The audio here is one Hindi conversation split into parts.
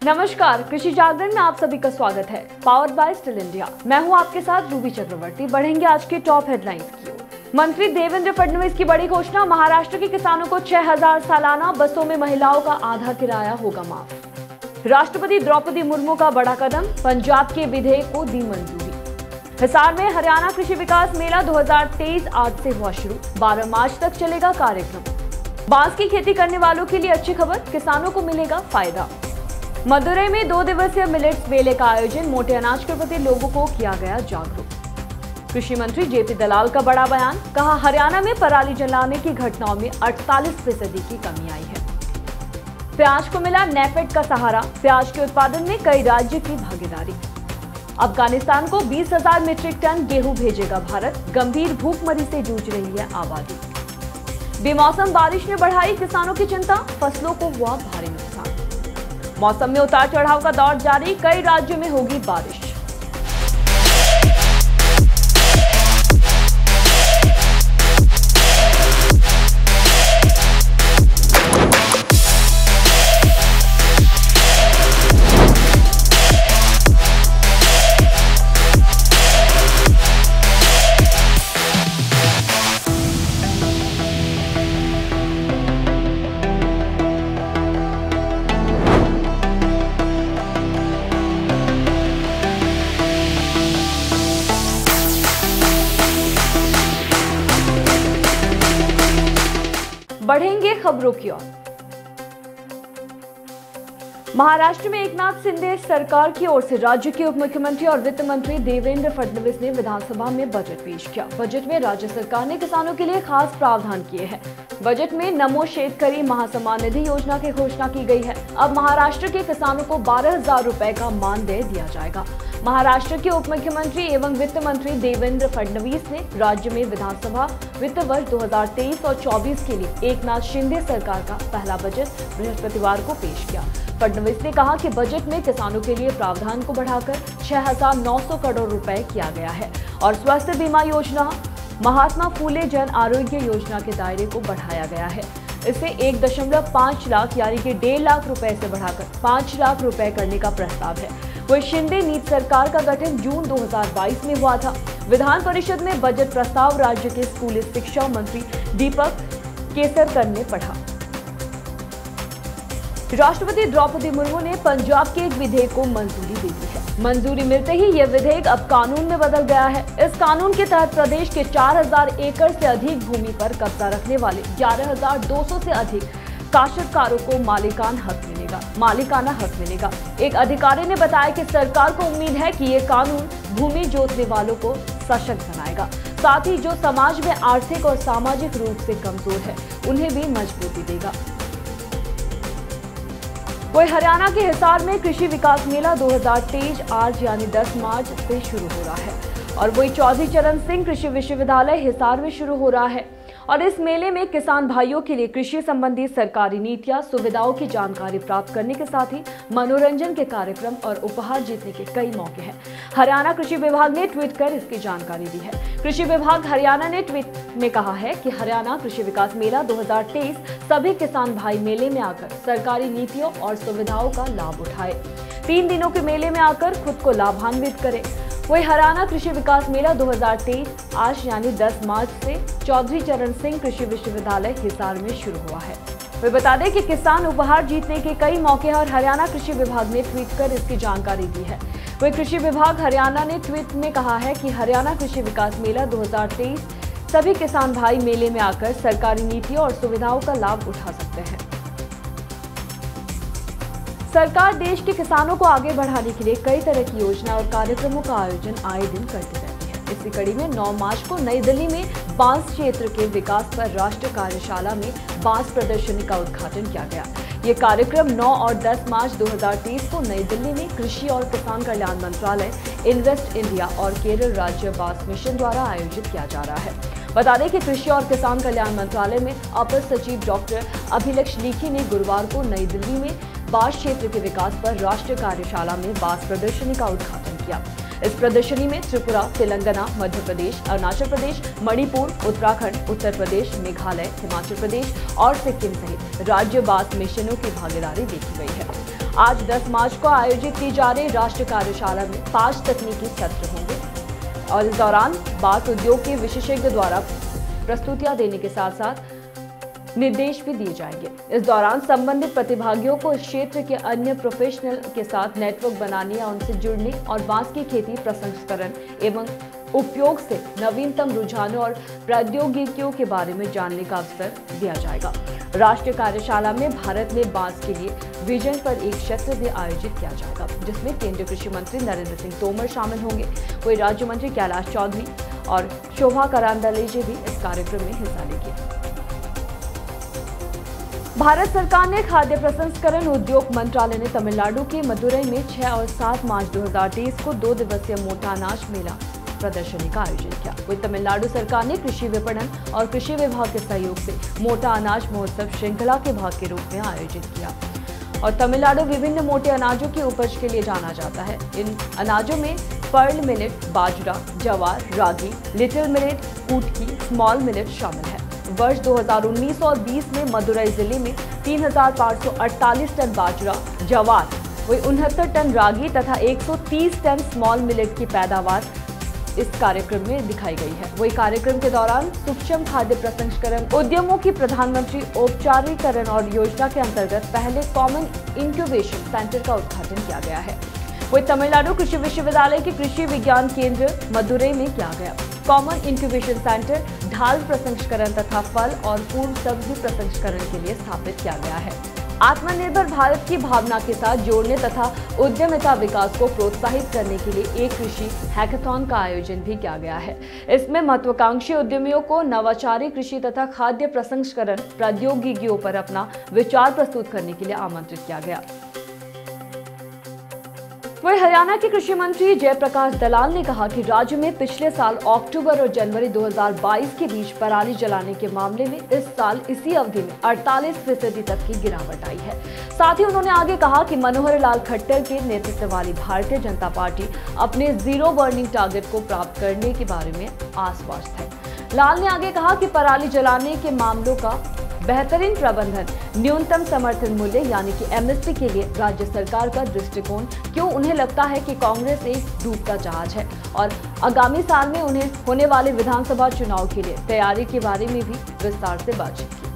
नमस्कार, कृषि जागरण में आप सभी का स्वागत है। पावर्ड बाय स्टिल इंडिया, मैं हूं आपके साथ रूबी चक्रवर्ती। बढ़ेंगे आज के टॉप हेडलाइंस की ओर। मंत्री देवेंद्र फडणवीस की बड़ी घोषणा, महाराष्ट्र के किसानों को 6000 सालाना, बसों में महिलाओं का आधा किराया होगा माफ। राष्ट्रपति द्रौपदी मुर्मू का बड़ा कदम, पंजाब के विधेयक को दी मंजूरी। हिसार में हरियाणा कृषि विकास मेला 2023 आज से हुआ शुरू, 12 मार्च तक चलेगा कार्यक्रम। बांस की खेती करने वालों के लिए अच्छी खबर, किसानों को मिलेगा फायदा। मदुरई में 2 दिवसीय मिलेट्स मेले का आयोजन, मोटे अनाज के प्रति लोगों को किया गया जागरूक। कृषि मंत्री जेपी दलाल का बड़ा बयान, कहा हरियाणा में पराली जलाने की घटनाओं में 48% की कमी आई है। प्याज को मिला नेफेड का सहारा, प्याज के उत्पादन में कई राज्य की भागीदारी। अफगानिस्तान को 20,000 मीट्रिक टन गेहूं भेजेगा भारत, गंभीर भूखमरी से जूझ रही है आबादी। बेमौसम बारिश ने बढ़ाई किसानों की चिंता, फसलों को हुआ भारी नुकसान। मौसम में उतार चढ़ाव का दौर जारी, कई राज्यों में होगी बारिश। बढ़ेंगे खबरों की ओर। महाराष्ट्र में एकनाथ शिंदे सरकार की ओर से राज्य के उप मुख्यमंत्री और वित्त मंत्री देवेंद्र फडणवीस ने विधानसभा में बजट पेश किया। बजट में राज्य सरकार ने किसानों के लिए खास प्रावधान किए हैं। बजट में नमो शेतकरी महासम्मान निधि योजना की घोषणा की गई है। अब महाराष्ट्र के किसानों को 12,000 रुपए का मानदेय दिया जाएगा। महाराष्ट्र के उप मुख्यमंत्री एवं वित्त मंत्री देवेंद्र फडणवीस ने राज्य में विधानसभा वित्त वर्ष 2023 और 24 के लिए एकनाथ शिंदे सरकार का पहला बजट बृहस्पतिवार को पेश किया। फडणवीस ने कहा कि बजट में किसानों के लिए प्रावधान को बढ़ाकर 6,900 करोड़ रुपए किया गया है और स्वास्थ्य बीमा योजना, महात्मा फूले जन आरोग्य योजना के दायरे को बढ़ाया गया है। इसे 1.5 लाख यानी कि 1.5 लाख रुपए से बढ़ाकर 5 लाख रुपए करने का प्रस्ताव है। वही शिंदे नीति सरकार का गठन जून 2022 में हुआ था। विधान परिषद में बजट प्रस्ताव राज्य के स्कूली शिक्षा मंत्री दीपक केसरकर ने पढ़ा। राष्ट्रपति द्रौपदी मुर्मू ने पंजाब के एक विधेयक को मंजूरी दे दी है। मंजूरी मिलते ही यह विधेयक अब कानून में बदल गया है। इस कानून के तहत प्रदेश के 4,000 एकड़ से अधिक भूमि पर कब्जा रखने वाले 11,200 से अधिक काश्तकारों को मालिकाना हक मिलेगा। एक अधिकारी ने बताया कि सरकार को उम्मीद है कि ये कानून भूमि जोतने वालों को सशक्त बनाएगा, साथ ही जो समाज में आर्थिक और सामाजिक रूप से कमजोर है उन्हें भी मजबूती देगा। वही हरियाणा के हिसार में कृषि विकास मेला 2023 आज यानी 10 मार्च से शुरू हो रहा है और वही चौधरी चरण सिंह कृषि विश्वविद्यालय हिसार में शुरू हो रहा है। और इस मेले में किसान भाइयों के लिए कृषि संबंधी सरकारी नीतियां, सुविधाओं की जानकारी प्राप्त करने के साथ ही मनोरंजन के कार्यक्रम और उपहार जीतने के कई मौके हैं। हरियाणा कृषि विभाग ने ट्वीट कर इसकी जानकारी दी है। कृषि विभाग हरियाणा ने ट्वीट में कहा है कि हरियाणा कृषि विकास मेला 2023 सभी किसान भाई मेले में आकर सरकारी नीतियों और सुविधाओं का लाभ उठाए। 3 दिनों के मेले में आकर खुद को लाभान्वित करें। वही हरियाणा कृषि विकास मेला 2023 आज यानी 10 मार्च से चौधरी चरण सिंह कृषि विश्वविद्यालय हिसार में शुरू हुआ है। वे बता दें कि किसान उपहार जीतने के कई मौके हैं और हरियाणा कृषि विभाग ने ट्वीट कर इसकी जानकारी दी है। वही कृषि विभाग हरियाणा ने ट्वीट में कहा है कि हरियाणा कृषि विकास मेला 2023 सभी किसान भाई मेले में आकर सरकारी नीतियों और सुविधाओं का लाभ उठा सकते हैं। सरकार देश के किसानों को आगे बढ़ाने के लिए कई तरह की योजना और कार्यक्रमों का आयोजन आए दिन करती रहती है। इसी कड़ी में 9 मार्च को नई दिल्ली में बांस क्षेत्र के विकास पर राष्ट्रीय कार्यशाला में बांस प्रदर्शनी का उद्घाटन किया गया। ये कार्यक्रम 9 और 10 मार्च 2023 को नई दिल्ली में कृषि और किसान कल्याण मंत्रालय, इन्वेस्ट इंडिया और केरल राज्य बांस मिशन द्वारा आयोजित किया जा रहा है। बता दें कि कृषि और किसान कल्याण मंत्रालय में अपर सचिव डॉक्टर अभिलक्ष लीखी ने गुरुवार को नई दिल्ली में बांस क्षेत्र के विकास पर राष्ट्रीय कार्यशाला में बांस प्रदर्शनी का उद्घाटन किया। इस प्रदर्शनी में त्रिपुरा, तेलंगाना, मध्य प्रदेश, अरुणाचल प्रदेश, मणिपुर, उत्तराखंड, उत्तर प्रदेश, मेघालय, हिमाचल प्रदेश और सिक्किम सहित राज्य बांस मिशनों की भागीदारी देखी गई है। आज 10 मार्च को आयोजित की जा रही राष्ट्रीय कार्यशाला में 5 तकनीकी सत्र होंगे और इस दौरान बांस उद्योग के विशेषज्ञ द्वारा प्रस्तुतियां देने के साथ साथ निर्देश भी दिए जाएंगे। इस दौरान संबंधित प्रतिभागियों को इस क्षेत्र के अन्य प्रोफेशनल के साथ नेटवर्क बनाने या उनसे जुड़ने और बांस की खेती, प्रसंस्करण एवं उपयोग से नवीनतम रुझानों और प्रौद्योगिकियों के बारे में जानने का अवसर दिया जाएगा। राष्ट्रीय कार्यशाला में भारत में बांस के लिए विजन पर एक सत्र भी आयोजित किया जाएगा, जिसमें केंद्रीय कृषि मंत्री नरेंद्र सिंह तोमर शामिल होंगे। वहीं राज्य मंत्री कैलाश चौधरी और शोभा करांदलेजे भी इस कार्यक्रम में हिस्सा लेंगे। भारत सरकार ने खाद्य प्रसंस्करण उद्योग मंत्रालय ने तमिलनाडु के मदुरई में 6 और 7 मार्च 2023 को 2 दिवसीय मोटा अनाज मेला प्रदर्शनी का आयोजन किया। वही तमिलनाडु सरकार ने कृषि विपणन और कृषि विभाग के सहयोग से मोटा अनाज महोत्सव श्रृंखला के भाग के रूप में आयोजित किया। और तमिलनाडु विभिन्न मोटे अनाजों की उपज के लिए जाना जाता है। इन अनाजों में पर्ल मिलेट, बाजरा, जवार, रागी, लिटिल मिलेट, कुटकी, स्मॉल मिलेट शामिल है। वर्ष 2019 और 20 में मदुरई जिले में 3,548 टन बाजरा, जवार, वही 69 टन रागी तथा 130 टन स्मॉल मिलेट की पैदावार इस कार्यक्रम में दिखाई गई है। वही कार्यक्रम के दौरान सूक्ष्म खाद्य प्रसंस्करण उद्यमों की प्रधानमंत्री औपचारिकरण और योजना के अंतर्गत पहले कॉमन इंक्यूबेशन सेंटर का उद्घाटन किया गया है। वही तमिलनाडु कृषि विश्वविद्यालय के कृषि विज्ञान केंद्र मदुरई में किया गया। कॉमन इंक्यूबेशन सेंटर ढाल प्रसंस्करण तथा फल और पूर्व सब्जी प्रसंस्करण के लिए स्थापित किया गया है। आत्मनिर्भर भारत की भावना के साथ जोड़ने तथा उद्यमिता विकास को प्रोत्साहित करने के लिए एक कृषि हैकाथॉन का आयोजन भी किया गया है। इसमें महत्वाकांक्षी उद्यमियों को नवाचारी कृषि तथा खाद्य प्रसंस्करण प्रौद्योगिकियों पर अपना विचार प्रस्तुत करने के लिए आमंत्रित किया गया। वही हरियाणा के कृषि मंत्री जयप्रकाश दलाल ने कहा कि राज्य में पिछले साल अक्टूबर और जनवरी 2022 के बीच पराली जलाने के मामले में इस साल इसी अवधि में 48% तक की गिरावट आई है। साथ ही उन्होंने आगे कहा कि मनोहर लाल खट्टर के नेतृत्व वाली भारतीय जनता पार्टी अपने जीरो बर्निंग टारगेट को प्राप्त करने के बारे में आश्वस्त है। लाल ने आगे कहा कि पराली जलाने के मामलों का बेहतरीन प्रबंधन, न्यूनतम समर्थन मूल्य यानी कि एमएसपी के लिए राज्य सरकार का दृष्टिकोण क्यों उन्हें लगता है कि कांग्रेस एक डूबता जहाज है और आगामी साल में उन्हें होने वाले विधानसभा चुनाव के लिए तैयारी के बारे में भी विस्तार से बातचीत की।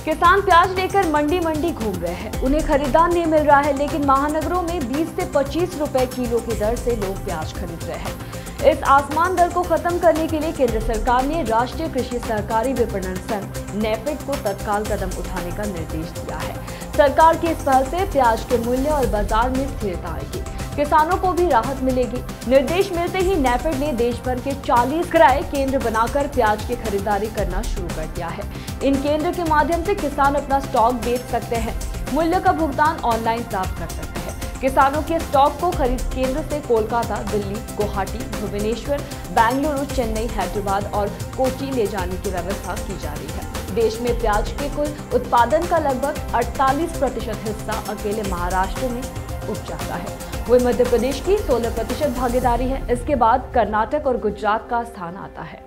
किसान प्याज लेकर मंडी घूम रहे हैं, उन्हें खरीदार नहीं मिल रहा है, लेकिन महानगरों में 20 से 25 रुपए किलो की दर से लोग प्याज खरीद रहे हैं। इस आसमान दर को खत्म करने के लिए केंद्र सरकार ने राष्ट्रीय कृषि सहकारी विपणन संघ नेफेड को तत्काल कदम उठाने का निर्देश दिया है। सरकार की इस पहल से प्याज के मूल्य और बाजार में स्थिरता आएगी, किसानों को भी राहत मिलेगी। निर्देश मिलते ही नेफेड ने देश भर के 40 क्रय केंद्र बनाकर प्याज की खरीदारी करना शुरू कर दिया है। इन केंद्र के माध्यम से किसान अपना स्टॉक बेच सकते हैं, मूल्य का भुगतान ऑनलाइन प्राप्त कर सकते हैं। किसानों के स्टॉक को खरीद केंद्र से कोलकाता, दिल्ली, गुवाहाटी, भुवनेश्वर, बेंगलुरु, चेन्नई, हैदराबाद और कोची ले जाने की व्यवस्था की जा रही है। देश में प्याज के कुल उत्पादन का लगभग 48% हिस्सा अकेले महाराष्ट्र में उग जाता है। वही मध्य प्रदेश की 16% भागीदारी है। इसके बाद कर्नाटक और गुजरात का स्थान आता है।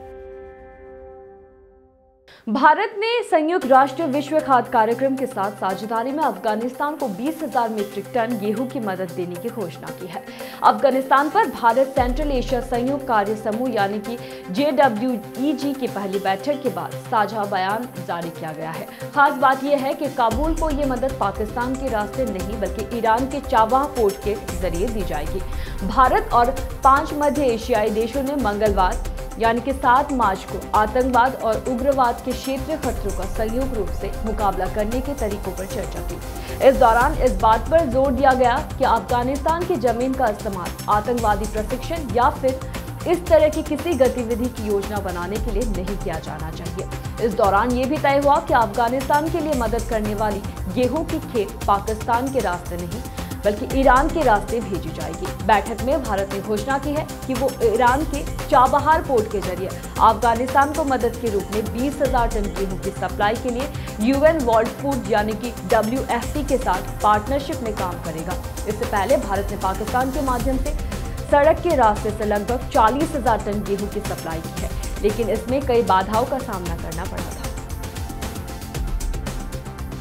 भारत ने संयुक्त राष्ट्र विश्व खाद्य कार्यक्रम के साथ साझेदारी में अफगानिस्तान को 20,000 मीट्रिक टन गेहूं की मदद देने की घोषणा की है। अफगानिस्तान पर भारत सेंट्रल एशिया संयुक्त कार्य समूह यानी कि JWEG की पहली बैठक के बाद साझा बयान जारी किया गया है। खास बात यह है कि काबुल को ये मदद पाकिस्तान के रास्ते नहीं बल्कि ईरान के चाबहार पोर्ट के जरिए दी जाएगी। भारत और 5 मध्य एशियाई देशों ने मंगलवार यानी कि 7 मार्च को आतंकवाद और उग्रवाद के क्षेत्रीय खतरों का संयुक्त रूप से मुकाबला करने के तरीकों पर चर्चा की। इस दौरान इस बात पर जोर दिया गया कि अफगानिस्तान की जमीन का इस्तेमाल आतंकवादी प्रशिक्षण या फिर इस तरह की किसी गतिविधि की योजना बनाने के लिए नहीं किया जाना चाहिए। इस दौरान ये भी तय हुआ कि अफगानिस्तान के लिए मदद करने वाली गेहूं की खेप पाकिस्तान के रास्ते नहीं बल्कि ईरान के रास्ते भेजी जाएगी। बैठक में भारत ने घोषणा की है कि वो ईरान के चाबहार पोर्ट के जरिए अफगानिस्तान को मदद के रूप में 20,000 टन गेहूं की सप्लाई के लिए UN वर्ल्ड फूड यानी कि WFP के साथ पार्टनरशिप में काम करेगा। इससे पहले भारत ने पाकिस्तान के माध्यम से सड़क के रास्ते से लगभग 40,000 टन गेहूं की सप्लाई की है, लेकिन इसमें कई बाधाओं का सामना करना पड़ा था।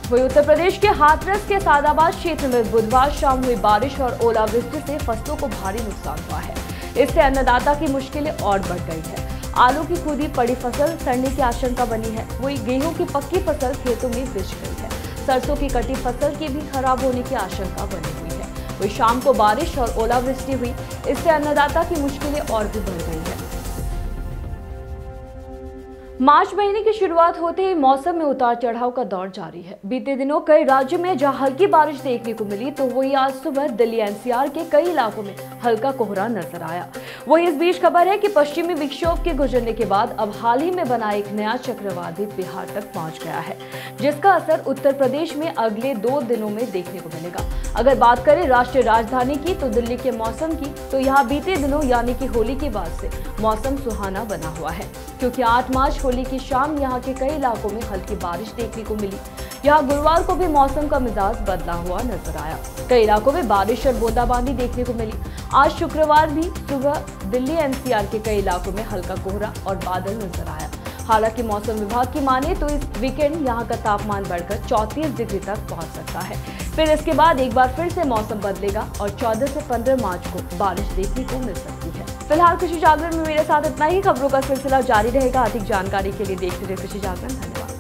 वही उत्तर प्रदेश के हाथरस के सादाबाद क्षेत्र में बुधवार शाम हुई बारिश और ओलावृष्टि से फसलों को भारी नुकसान हुआ है। इससे अन्नदाता की मुश्किलें और बढ़ गई है। आलू की खुदी पड़ी फसल सड़ने की आशंका बनी है। वही गेहूं की पक्की फसल खेतों में बिछ गई है। सरसों की कटी फसल की भी खराब होने की आशंका बनी हुई है। वही शाम को बारिश और ओलावृष्टि हुई, इससे अन्नदाता की मुश्किलें और भी बढ़ गई है। मार्च महीने की शुरुआत होते ही मौसम में उतार चढ़ाव का दौर जारी है। बीते दिनों कई राज्यों में जहां हल्की बारिश देखने को मिली, तो वही आज सुबह दिल्ली एनसीआर के कई इलाकों में हल्का कोहरा नजर आया। वही इस बीच खबर है कि पश्चिमी विक्षोभ के गुजरने के बाद अब हाल ही में बना एक नया चक्रवात भी बिहार तक पहुंच गया है, जिसका असर उत्तर प्रदेश में अगले 2 दिनों में देखने को मिलेगा। अगर बात करें राष्ट्रीय राजधानी की, तो दिल्ली के मौसम की, तो यहाँ बीते दिनों यानी कि होली के बाद से मौसम सुहाना बना हुआ है, क्योंकि 8 मार्च होली की शाम यहाँ के कई इलाकों में हल्की बारिश देखने को मिली। यहाँ गुरुवार को भी मौसम का मिजाज बदला हुआ नजर आया। कई इलाकों में बारिश और बूंदाबांदी देखने को मिली। आज शुक्रवार भी सुबह दिल्ली एनसीआर के कई इलाकों में हल्का कोहरा और बादल नजर आया। हालांकि मौसम विभाग की माने तो इस वीकेंड यहाँ का तापमान बढ़कर 34 डिग्री तक पहुँच सकता है। फिर इसके बाद एक बार फिर से मौसम बदलेगा और 14 से 15 मार्च को बारिश देखने को मिल सकती है। फिलहाल कृषि जागरण में मेरे साथ इतना ही। खबरों का सिलसिला जारी रहेगा। अधिक जानकारी के लिए देखते रहिए कृषि जागरण। धन्यवाद।